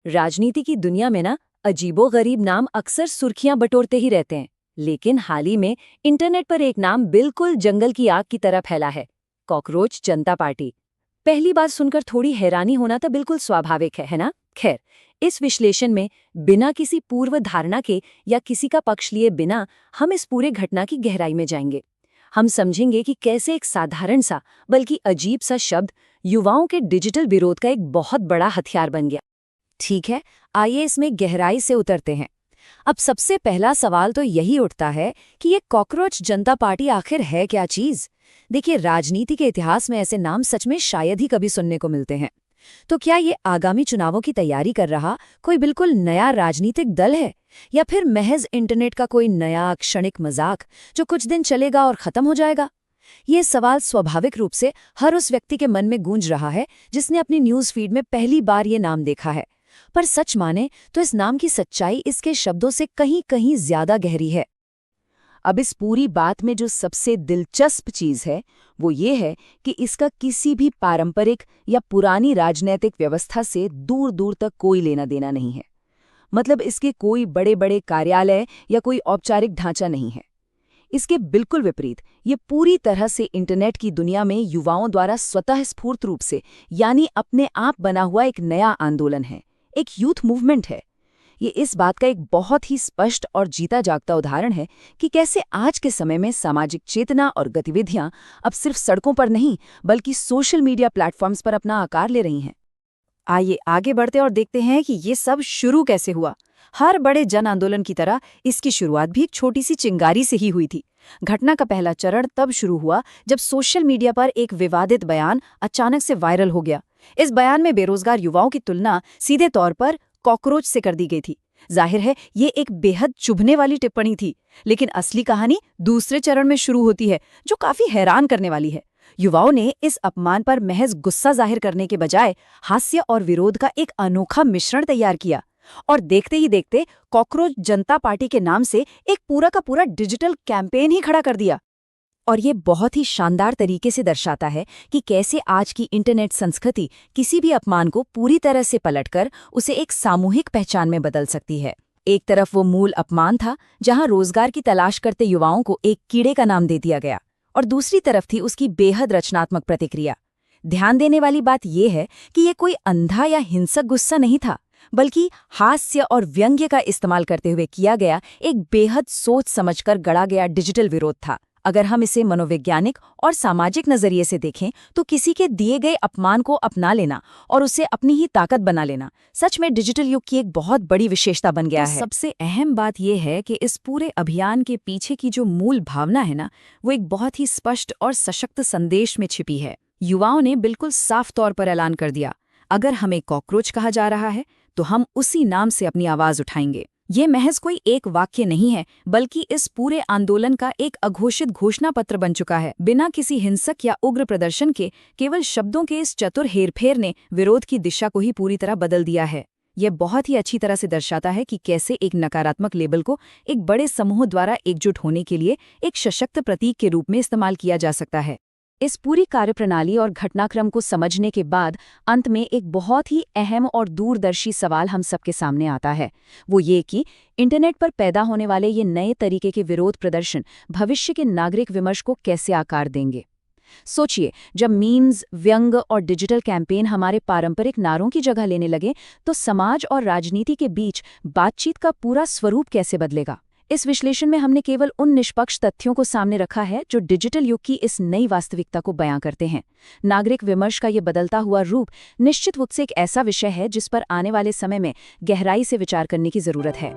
राजनीति की दुनिया में ना अजीबोगरीब नाम अक्सर सुर्खियां बटोरते ही रहते हैं। लेकिन हाल ही में इंटरनेट पर एक नाम बिल्कुल जंगल की आग की तरह फैला है। कॉकरोच जनता पार्टी। पहली बार सुनकर थोड़ी हैरानी होना तो बिल्कुल स्वाभाविक है ना। खैर, इस विश्लेषण में बिना किसी पूर्व धारणा के या किसी का पक्ष लिए बिना हम इस पूरे घटना की गहराई में जाएंगे। हम समझेंगे कि कैसे एक साधारण सा बल्कि अजीब सा शब्द युवाओं के डिजिटल विरोध का एक बहुत बड़ा हथियार बन गया। ठीक है, आइए इसमें गहराई से उतरते हैं। अब सबसे पहला सवाल तो यही उठता है कि ये कॉकरोच जनता पार्टी आखिर है क्या चीज। देखिए, राजनीति के इतिहास में ऐसे नाम सच में शायद ही कभी सुनने को मिलते हैं। तो क्या ये आगामी चुनावों की तैयारी कर रहा कोई बिल्कुल नया राजनीतिक दल है, या फिर महज इंटरनेट का कोई नया क्षणिक मजाक जो कुछ दिन चलेगा और खत्म हो जाएगा? ये सवाल स्वाभाविक रूप से हर उस व्यक्ति के मन में गूंज रहा है जिसने अपनी न्यूज़ फीड में पहली बार ये नाम देखा है। पर सच माने तो इस नाम की सच्चाई इसके शब्दों से कहीं कहीं ज्यादा गहरी है। अब इस पूरी बात में जो सबसे दिलचस्प चीज है वो ये है कि इसका किसी भी पारंपरिक या पुरानी राजनैतिक व्यवस्था से दूर दूर तक कोई लेना देना नहीं है। मतलब इसके कोई बड़े बड़े कार्यालय या कोई औपचारिक ढांचा नहीं है। इसके बिल्कुल विपरीत ये पूरी तरह से इंटरनेट की दुनिया में युवाओं द्वारा स्वतः स्फूर्त रूप से यानी अपने आप बना हुआ एक नया आंदोलन है, एक यूथ मूवमेंट है। ये इस बात का एक बहुत ही स्पष्ट और जीता जागता उदाहरण है कि कैसे आज के समय में सामाजिक चेतना और गतिविधियां अब सिर्फ सड़कों पर नहीं बल्कि सोशल मीडिया प्लेटफॉर्म्स पर अपना आकार ले रही हैं। आइए आगे बढ़ते और देखते हैं कि ये सब शुरू कैसे हुआ। हर बड़े जन आंदोलन की तरह इसकी शुरुआत भी एक छोटी सी चिंगारी से ही हुई थी। घटना का पहला चरण तब शुरू हुआ जब सोशल मीडिया पर एक विवादित बयान अचानक से वायरल हो गया। इस बयान में बेरोजगार युवाओं की तुलना सीधे तौर पर कॉकरोच से कर दी गई थी। जाहिर है ये एक बेहद चुभने वाली टिप्पणी थी, लेकिन असली कहानी दूसरे चरण में शुरू होती है जो काफी हैरान करने वाली है। युवाओं ने इस अपमान पर महज गुस्सा जाहिर करने के बजाय हास्य और विरोध का एक अनोखा मिश्रण तैयार किया, और देखते ही देखते कॉकरोच जनता पार्टी के नाम से एक पूरा का पूरा डिजिटल कैंपेन ही खड़ा कर दिया। और ये बहुत ही शानदार तरीके से दर्शाता है कि कैसे आज की इंटरनेट संस्कृति किसी भी अपमान को पूरी तरह से पलटकर उसे एक सामूहिक पहचान में बदल सकती है। एक तरफ वो मूल अपमान था जहां रोजगार की तलाश करते युवाओं को एक कीड़े का नाम दे दिया गया, और दूसरी तरफ थी उसकी बेहद रचनात्मक प्रतिक्रिया। ध्यान देने वाली बात यह है कि ये कोई अंधा या हिंसक गुस्सा नहीं था, बल्कि हास्य और व्यंग्य का इस्तेमाल करते हुए किया गया एक बेहद सोच समझकर गढ़ा गया डिजिटल विरोध था। अगर हम इसे मनोवैज्ञानिक और सामाजिक नजरिए से देखें तो किसी के दिए गए अपमान को अपना लेना और उसे अपनी ही ताकत बना लेना सच में डिजिटल युग की एक बहुत बड़ी विशेषता बन गया है। सबसे अहम बात यह है कि इस पूरे अभियान के पीछे की जो मूल भावना है ना, वो एक बहुत ही स्पष्ट और सशक्त संदेश में छिपी है। युवाओं ने बिल्कुल साफ तौर पर ऐलान कर दिया, अगर हमें कॉकरोच कहा जा रहा है तो हम उसी नाम से अपनी आवाज उठाएंगे। ये महज कोई एक वाक्य नहीं है, बल्कि इस पूरे आंदोलन का एक अघोषित घोषणा पत्र बन चुका है। बिना किसी हिंसक या उग्र प्रदर्शन के केवल शब्दों के इस चतुर हेरफेर ने विरोध की दिशा को ही पूरी तरह बदल दिया है। यह बहुत ही अच्छी तरह से दर्शाता है कि कैसे एक नकारात्मक लेबल को एक बड़े समूह द्वारा एकजुट होने के लिए एक सशक्त प्रतीक के रूप में इस्तेमाल किया जा सकता है। इस पूरी कार्यप्रणाली और घटनाक्रम को समझने के बाद अंत में एक बहुत ही अहम और दूरदर्शी सवाल हम सबके सामने आता है। वो ये कि इंटरनेट पर पैदा होने वाले ये नए तरीके के विरोध प्रदर्शन भविष्य के नागरिक विमर्श को कैसे आकार देंगे। सोचिए, जब मीम्स, व्यंग और डिजिटल कैंपेन हमारे पारंपरिक नारों की जगह लेने लगे तो समाज और राजनीति के बीच बातचीत का पूरा स्वरूप कैसे बदलेगा। इस विश्लेषण में हमने केवल उन निष्पक्ष तथ्यों को सामने रखा है जो डिजिटल युग की इस नई वास्तविकता को बयां करते हैं। नागरिक विमर्श का ये बदलता हुआ रूप निश्चित रूप से एक ऐसा विषय है जिस पर आने वाले समय में गहराई से विचार करने की जरूरत है।